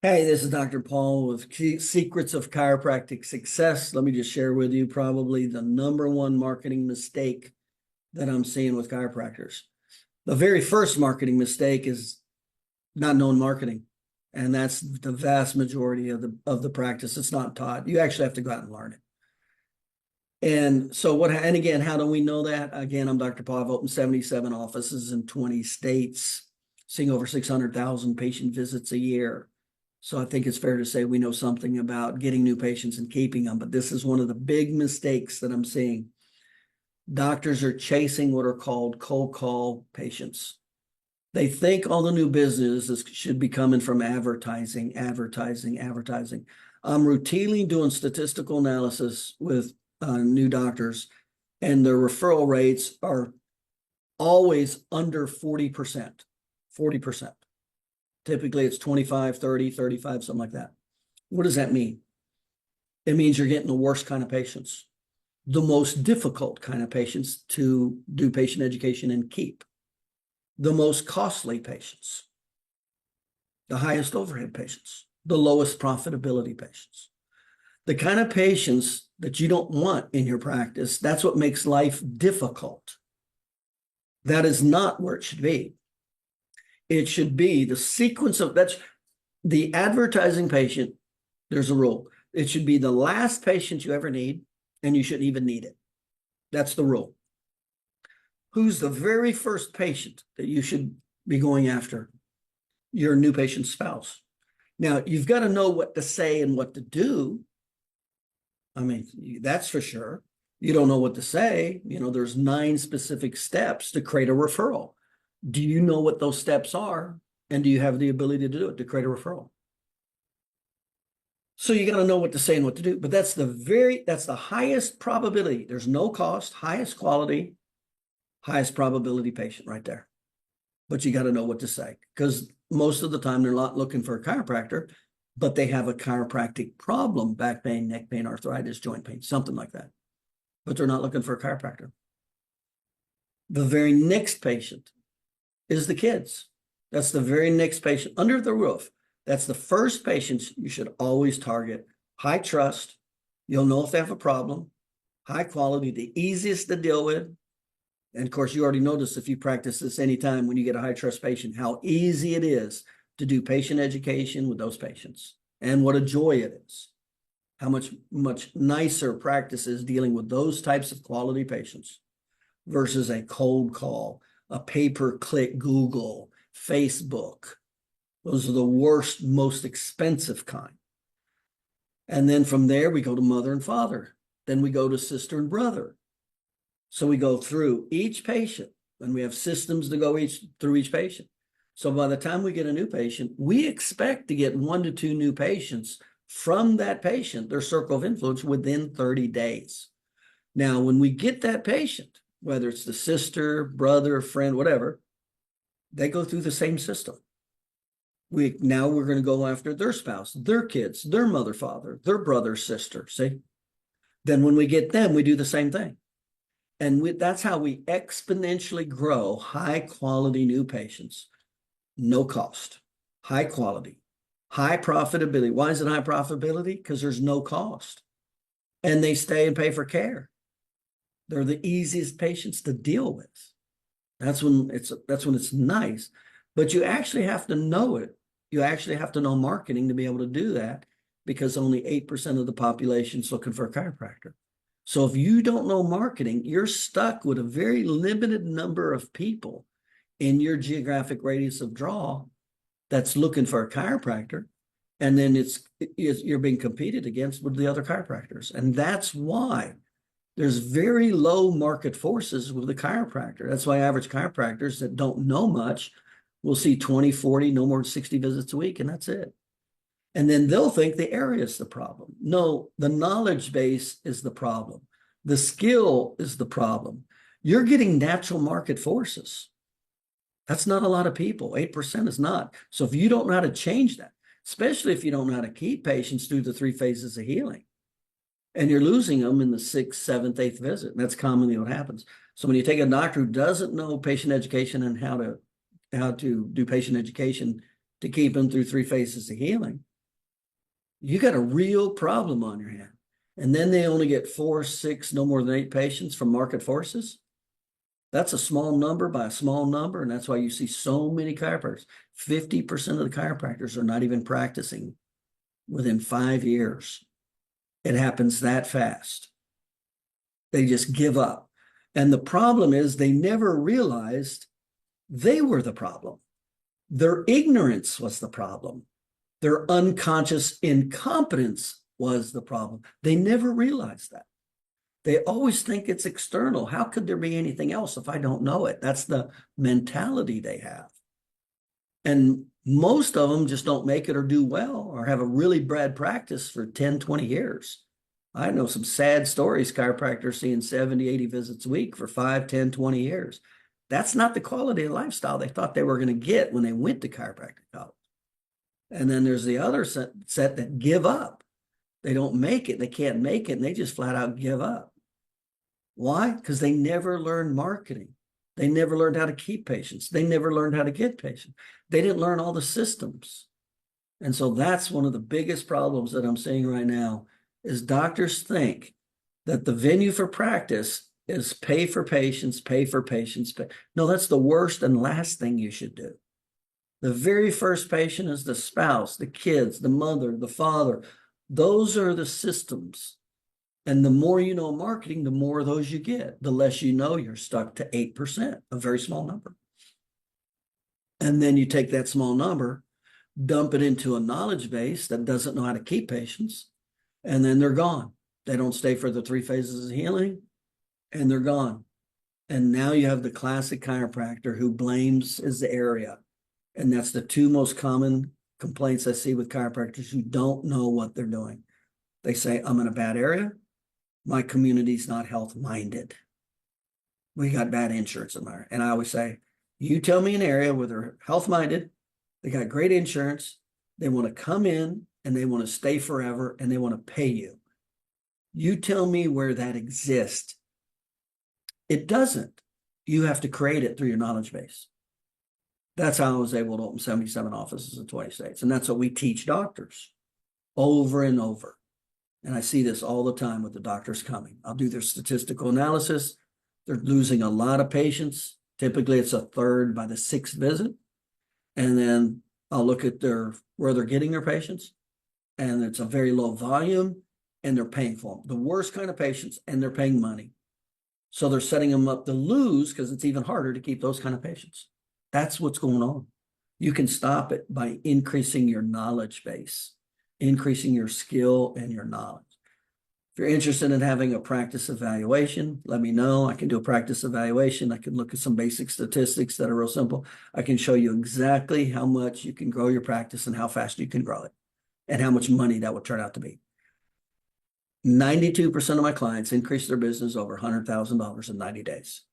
Hey, this is Dr. Paul with Secrets of Chiropractic Success. Let me just share with you probably the number one marketing mistake that I'm seeing with chiropractors. The very first marketing mistake is not knowing marketing. And that's the vast majority of the practice. It's not taught. You actually have to go out and learn it. And so and again, how do we know that? Again, I'm Dr. Paul. I've opened 77 offices in 20 states, seeing over 600,000 patient visits a year. So I think it's fair to say we know something about getting new patients and keeping them, but this is one of the big mistakes that I'm seeing. Doctors are chasing what are called cold call patients. They think all the new business should be coming from advertising. I'm routinely doing statistical analysis with new doctors, and their referral rates are always under 40%. 40%. Typically, it's 25, 30, 35, something like that. What does that mean? It means you're getting the worst kind of patients, the most difficult kind of patients to do patient education and keep, the most costly patients, the highest overhead patients, the lowest profitability patients, the kind of patients that you don't want in your practice. That's what makes life difficult. That is not where it should be. It should be the sequence of that's the advertising patient. There's a rule. It should be the last patient you ever need, and you shouldn't even need it. That's the rule. Who's the very first patient that you should be going after? Your new patient's spouse. Now, you've got to know what to say and what to do. I mean, that's for sure. You don't know what to say. There's 9 specific steps to create a referral. Do you know what those steps are? And do you have the ability to do it, to create a referral? So you got to know what to say and what to do. But that's the highest probability. There's no cost, highest quality, highest probability patient right there. But you got to know what to say, because most of the time they're not looking for a chiropractor, but they have a chiropractic problem: back pain, neck pain, arthritis, joint pain, something like that. But they're not looking for a chiropractor. The very next patient is the kids. That's the very next patient under the roof. That's the first patients you should always target. High trust. You'll know if they have a problem. High quality, the easiest to deal with. And of course, you already noticed, if you practice this anytime when you get a high trust patient, how easy it is to do patient education with those patients, and what a joy it is. How much nicer practice is dealing with those types of quality patients versus a cold call, a pay-per-click Google, Facebook. Those are the worst, most expensive kind. And then from there, we go to mother and father. Then we go to sister and brother. So we go through each patient, and we have systems to go through each patient. So by the time we get a new patient, we expect to get 1 to 2 new patients from that patient, their circle of influence, within 30 days. Now, when we get that patient, whether it's the sister, brother, friend, whatever, they go through the same system. Now we're going to go after their spouse, their kids, their mother, father, their brother, sister. See? Then when we get them, we do the same thing. And that's how we exponentially grow high quality new patients. No cost, high quality, high profitability. Why is it high profitability? Because there's no cost. And they stay and pay for care. They're the easiest patients to deal with. That's when it's nice. But you actually have to know it. You actually have to know marketing to be able to do that, because only 8% of the population is looking for a chiropractor. So if you don't know marketing, you're stuck with a very limited number of people in your geographic radius of draw that's looking for a chiropractor. And then you're being competed against with the other chiropractors. And that's why there's very low market forces with the chiropractor. That's why average chiropractors that don't know much will see 20, 40, no more than 60 visits a week, and that's it. And then they'll think the area is the problem. No, the knowledge base is the problem. The skill is the problem. You're getting natural market forces. That's not a lot of people. 8% is not. So if you don't know how to change that, especially if you don't know how to keep patients through the 3 phases of healing, and you're losing them in the 6th, 7th, 8th visit, and that's commonly what happens. So when you take a doctor who doesn't know patient education and how to do patient education to keep them through 3 phases of healing, you got a real problem on your hand. And then they only get 4, 6, no more than 8 patients from market forces. That's a small number by a small number. And that's why you see so many chiropractors. 50% of the chiropractors are not even practicing within 5 years. It happens that fast. They just give up. And the problem is they never realized they were the problem. Their ignorance was the problem. Their unconscious incompetence was the problem. They never realized that. They always think it's external. How could there be anything else if I don't know it? That's the mentality they have. And most of them just don't make it or do well or have a really bad practice for 10, 20 years. I know some sad stories, chiropractors seeing 70, 80 visits a week for 5, 10, 20 years. That's not the quality of lifestyle they thought they were going to get when they went to chiropractic college. And then there's the other set that give up. They don't make it. They can't make it. And they just flat out give up. Why? Because they never learned marketing. They never learned how to keep patients. They never learned how to get patients. They didn't learn all the systems. And so that's one of the biggest problems that I'm seeing right now is doctors think that the venue for practice is pay for patients, pay for patients. No, that's the worst and last thing you should do. The very first patient is the spouse, the kids, the mother, the father. Those are the systems. And the more you know marketing, the more of those you get. The less you know, you're stuck to 8%, a very small number. And then you take that small number, dump it into a knowledge base that doesn't know how to keep patients, and then they're gone. They don't stay for the 3 phases of healing, and they're gone. And now you have the classic chiropractor who blames his area. And that's the 2 most common complaints I see with chiropractors who don't know what they're doing. They say, I'm in a bad area. My community's not health-minded. We got bad insurance in there. And I always say, you tell me an area where they're health-minded, they got great insurance, they want to come in and they want to stay forever and they want to pay you. You tell me where that exists. It doesn't. You have to create it through your knowledge base. That's how I was able to open 77 offices in 20 states. And that's what we teach doctors over and over. And I see this all the time with the doctors coming. I'll do their statistical analysis. They're losing a lot of patients. Typically, it's a third by the 6th visit. And then I'll look at where they're getting their patients. And it's a very low volume and they're paying for them. The worst kind of patients, and they're paying money. So they're setting them up to lose because it's even harder to keep those kind of patients. That's what's going on. You can stop it by increasing your knowledge base, increasing your skill and your knowledge. If you're interested in having a practice evaluation, let me know. I can do a practice evaluation. I can look at some basic statistics that are real simple. I can show you exactly how much you can grow your practice and how fast you can grow it and how much money that would turn out to be. 92% of my clients increase their business over $100,000 in 90 days.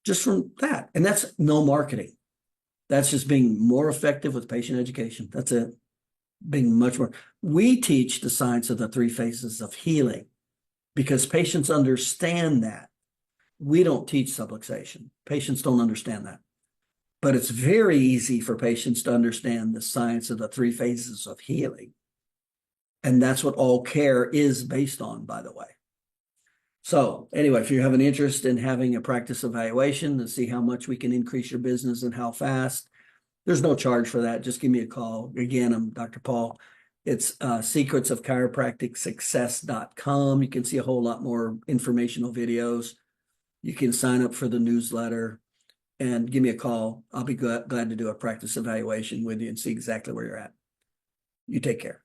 Just from that. And that's no marketing. That's just being more effective with patient education. That's it. Being much more. We teach the science of the 3 phases of healing because patients understand that. We don't teach subluxation. Patients don't understand that. But it's very easy for patients to understand the science of the 3 phases of healing. And that's what all care is based on, by the way. So anyway, if you have an interest in having a practice evaluation to see how much we can increase your business and how fast, there's no charge for that. Just give me a call. Again, I'm Dr. Paul. It's secretsofchiropracticsuccess.com. You can see a whole lot more informational videos. You can sign up for the newsletter and give me a call. I'll be glad to do a practice evaluation with you and see exactly where you're at. You take care.